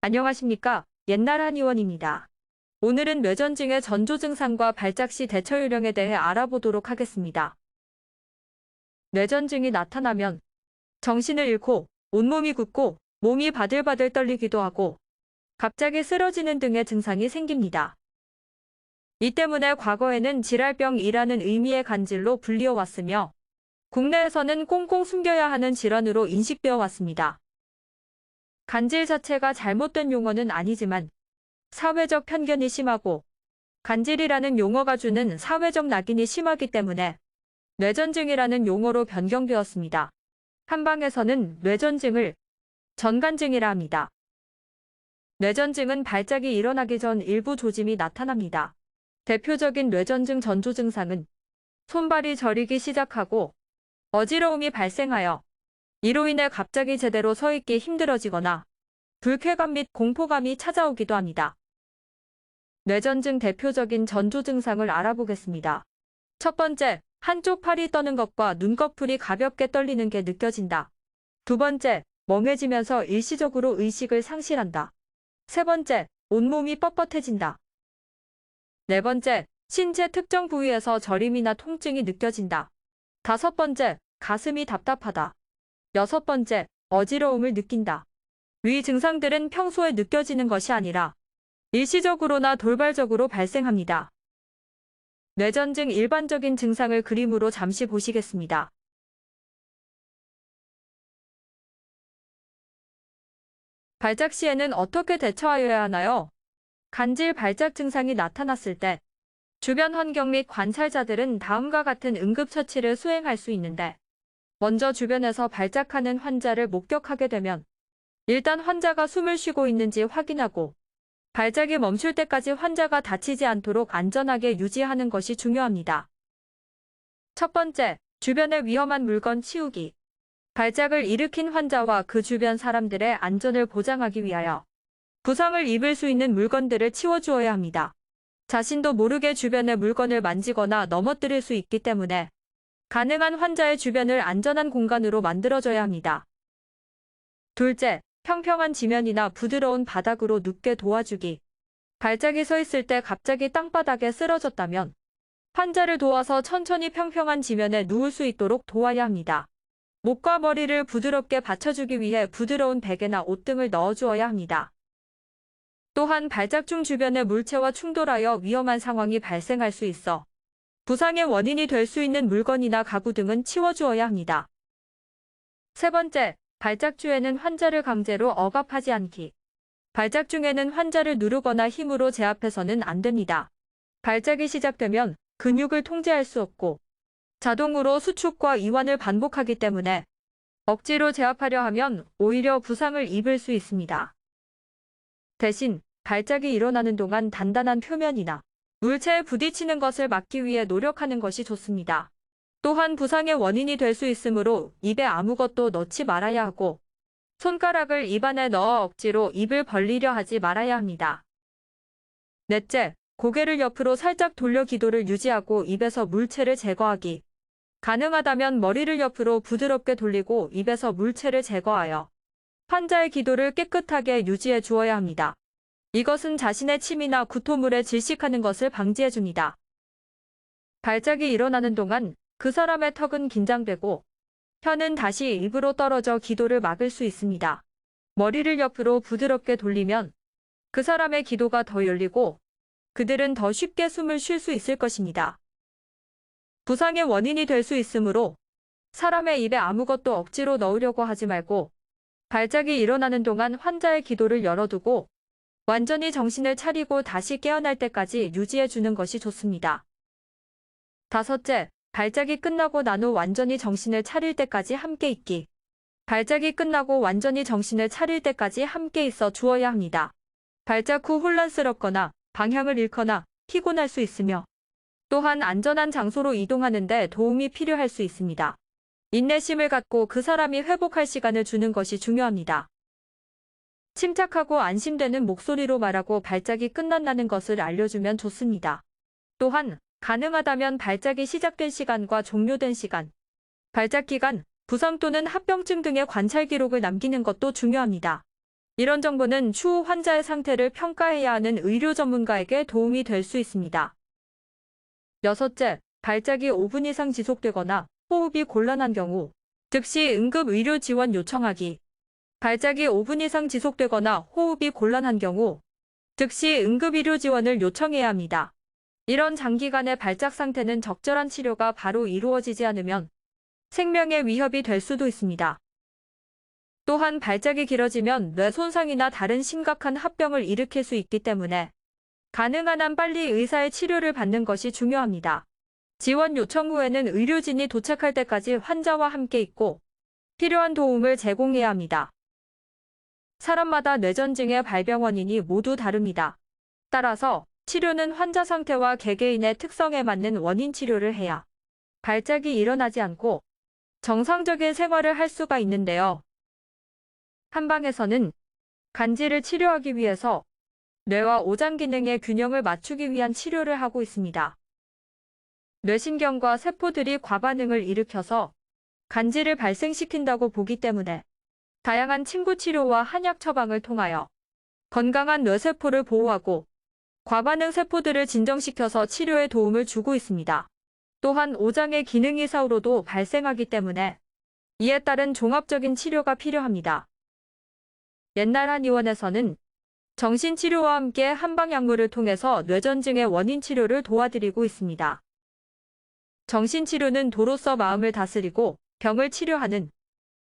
안녕하십니까? 옛날 한의원입니다. 오늘은 뇌전증의 전조 증상과 발작 시 대처 요령에 대해 알아보도록 하겠습니다. 뇌전증이 나타나면 정신을 잃고 온몸이 굳고 몸이 바들바들 떨리기도 하고 갑자기 쓰러지는 등의 증상이 생깁니다. 이 때문에 과거에는 질할병이라는 의미의 간질로 불리어 왔으며 국내에서는 꽁꽁 숨겨야 하는 질환으로 인식되어 왔습니다. 간질 자체가 잘못된 용어는 아니지만 사회적 편견이 심하고 간질이라는 용어가 주는 사회적 낙인이 심하기 때문에 뇌전증이라는 용어로 변경되었습니다. 한방에서는 뇌전증을 전간증이라 합니다. 뇌전증은 발작이 일어나기 전 일부 조짐이 나타납니다. 대표적인 뇌전증 전조 증상은 손발이 저리기 시작하고 어지러움이 발생하여 이로 인해 갑자기 제대로 서 있기 힘들어지거나 불쾌감 및 공포감이 찾아오기도 합니다. 뇌전증 대표적인 전조 증상을 알아보겠습니다. 첫 번째, 한쪽 팔이 떠는 것과 눈꺼풀이 가볍게 떨리는 게 느껴진다. 두 번째, 멍해지면서 일시적으로 의식을 상실한다. 세 번째, 온몸이 뻣뻣해진다. 네 번째, 신체 특정 부위에서 저림이나 통증이 느껴진다. 다섯 번째, 가슴이 답답하다. 여섯 번째, 어지러움을 느낀다. 위 증상들은 평소에 느껴지는 것이 아니라 일시적으로나 돌발적으로 발생합니다. 뇌전증 일반적인 증상을 그림으로 잠시 보시겠습니다. 발작 시에는 어떻게 대처하여야 하나요? 간질 발작 증상이 나타났을 때 주변 환경 및 관찰자들은 다음과 같은 응급처치를 수행할 수 있는데, 먼저 주변에서 발작하는 환자를 목격하게 되면 일단 환자가 숨을 쉬고 있는지 확인하고 발작이 멈출 때까지 환자가 다치지 않도록 안전하게 유지하는 것이 중요합니다. 첫 번째, 주변의 위험한 물건 치우기. 발작을 일으킨 환자와 그 주변 사람들의 안전을 보장하기 위하여 부상을 입을 수 있는 물건들을 치워주어야 합니다. 자신도 모르게 주변의 물건을 만지거나 넘어뜨릴 수 있기 때문에 가능한 환자의 주변을 안전한 공간으로 만들어줘야 합니다. 둘째, 평평한 지면이나 부드러운 바닥으로 눕게 도와주기. 발작이 서 있을 때 갑자기 땅바닥에 쓰러졌다면 환자를 도와서 천천히 평평한 지면에 누울 수 있도록 도와야 합니다. 목과 머리를 부드럽게 받쳐주기 위해 부드러운 베개나 옷 등을 넣어주어야 합니다. 또한 발작 중 주변의 물체와 충돌하여 위험한 상황이 발생할 수 있어 부상의 원인이 될 수 있는 물건이나 가구 등은 치워주어야 합니다. 세 번째, 발작 중에는 환자를 강제로 억압하지 않기. 발작 중에는 환자를 누르거나 힘으로 제압해서는 안 됩니다. 발작이 시작되면 근육을 통제할 수 없고 자동으로 수축과 이완을 반복하기 때문에 억지로 제압하려 하면 오히려 부상을 입을 수 있습니다. 대신 발작이 일어나는 동안 단단한 표면이나 물체에 부딪히는 것을 막기 위해 노력하는 것이 좋습니다. 또한 부상의 원인이 될 수 있으므로 입에 아무것도 넣지 말아야 하고 손가락을 입안에 넣어 억지로 입을 벌리려 하지 말아야 합니다. 넷째, 고개를 옆으로 살짝 돌려 기도를 유지하고 입에서 물체를 제거하기. 가능하다면 머리를 옆으로 부드럽게 돌리고 입에서 물체를 제거하여 환자의 기도를 깨끗하게 유지해 주어야 합니다. 이것은 자신의 침이나 구토물에 질식하는 것을 방지해 줍니다. 발작이 일어나는 동안 그 사람의 턱은 긴장되고 혀는 다시 입으로 떨어져 기도를 막을 수 있습니다. 머리를 옆으로 부드럽게 돌리면 그 사람의 기도가 더 열리고 그들은 더 쉽게 숨을 쉴 수 있을 것입니다. 부상의 원인이 될 수 있으므로 사람의 입에 아무것도 억지로 넣으려고 하지 말고 발작이 일어나는 동안 환자의 기도를 열어두고 완전히 정신을 차리고 다시 깨어날 때까지 유지해 주는 것이 좋습니다. 다섯째, 발작이 끝나고 난 후 완전히 정신을 차릴 때까지 함께 있기. 발작이 끝나고 완전히 정신을 차릴 때까지 함께 있어 주어야 합니다. 발작 후 혼란스럽거나 방향을 잃거나 피곤할 수 있으며 또한 안전한 장소로 이동하는 데 도움이 필요할 수 있습니다. 인내심을 갖고 그 사람이 회복할 시간을 주는 것이 중요합니다. 침착하고 안심되는 목소리로 말하고 발작이 끝난다는 것을 알려주면 좋습니다. 또한 가능하다면 발작이 시작된 시간과 종료된 시간, 발작 기간, 부상 또는 합병증 등의 관찰 기록을 남기는 것도 중요합니다. 이런 정보는 추후 환자의 상태를 평가해야 하는 의료 전문가에게 도움이 될 수 있습니다. 여섯째, 발작이 5분 이상 지속되거나 호흡이 곤란한 경우 즉시 응급 의료 지원 요청하기. 발작이 5분 이상 지속되거나 호흡이 곤란한 경우 즉시 응급 의료 지원을 요청해야 합니다. 이런 장기간의 발작 상태는 적절한 치료가 바로 이루어지지 않으면 생명에 위협이 될 수도 있습니다. 또한 발작이 길어지면 뇌 손상이나 다른 심각한 합병을 일으킬 수 있기 때문에 가능한 한 빨리 의사의 치료를 받는 것이 중요합니다. 지원 요청 후에는 의료진이 도착할 때까지 환자와 함께 있고 필요한 도움을 제공해야 합니다. 사람마다 뇌전증의 발병 원인이 모두 다릅니다. 따라서 치료는 환자 상태와 개개인의 특성에 맞는 원인 치료를 해야 발작이 일어나지 않고 정상적인 생활을 할 수가 있는데요. 한방에서는 간질을 치료하기 위해서 뇌와 오장 기능의 균형을 맞추기 위한 치료를 하고 있습니다. 뇌신경과 세포들이 과반응을 일으켜서 간질을 발생시킨다고 보기 때문에 다양한 침구 치료와 한약 처방을 통하여 건강한 뇌세포를 보호하고 과반응 세포들을 진정시켜서 치료에 도움을 주고 있습니다. 또한 오장의 기능 이상으로도 발생하기 때문에 이에 따른 종합적인 치료가 필요합니다. 옛날 한의원에서는 정신치료와 함께 한방약물을 통해서 뇌전증의 원인 치료를 도와드리고 있습니다. 정신치료는 도로서 마음을 다스리고 병을 치료하는,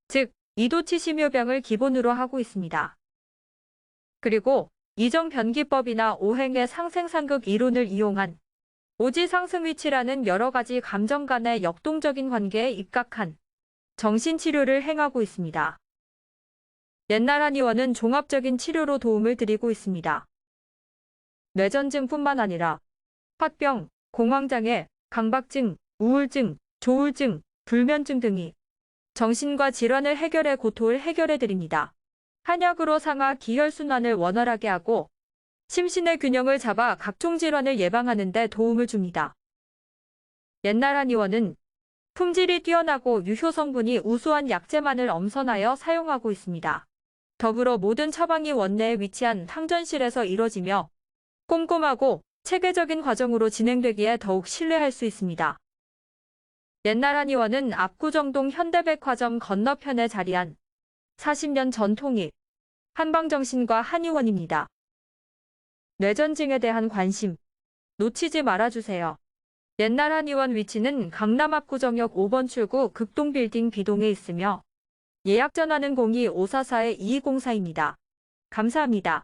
즉 이도치심요병을 기본으로 하고 있습니다. 그리고 이정변기법이나 오행의 상생상극 이론을 이용한 오지상승위치라는 여러 가지 감정 간의 역동적인 관계에 입각한 정신치료를 행하고 있습니다. 옛날 한의원은 종합적인 치료로 도움을 드리고 있습니다. 뇌전증뿐만 아니라 화병, 공황장애, 강박증, 우울증, 조울증, 불면증 등이 정신과 질환을 해결해 고통을 해결해 드립니다. 한약으로 상하 기혈순환을 원활하게 하고 심신의 균형을 잡아 각종 질환을 예방하는 데 도움을 줍니다. 옛날 한의원은 품질이 뛰어나고 유효 성분이 우수한 약재만을 엄선하여 사용하고 있습니다. 더불어 모든 처방이 원내에 위치한 상전실에서 이뤄지며 꼼꼼하고 체계적인 과정으로 진행되기에 더욱 신뢰할 수 있습니다. 옛날 한의원은 압구정동 현대백화점 건너편에 자리한 40년 전통의 한방정신과 한의원입니다. 뇌전증에 대한 관심 놓치지 말아주세요. 옛날 한의원 위치는 강남 압구정역 5번 출구 극동빌딩 B동에 있으며 예약 전화는 02-544-2204입니다. 감사합니다.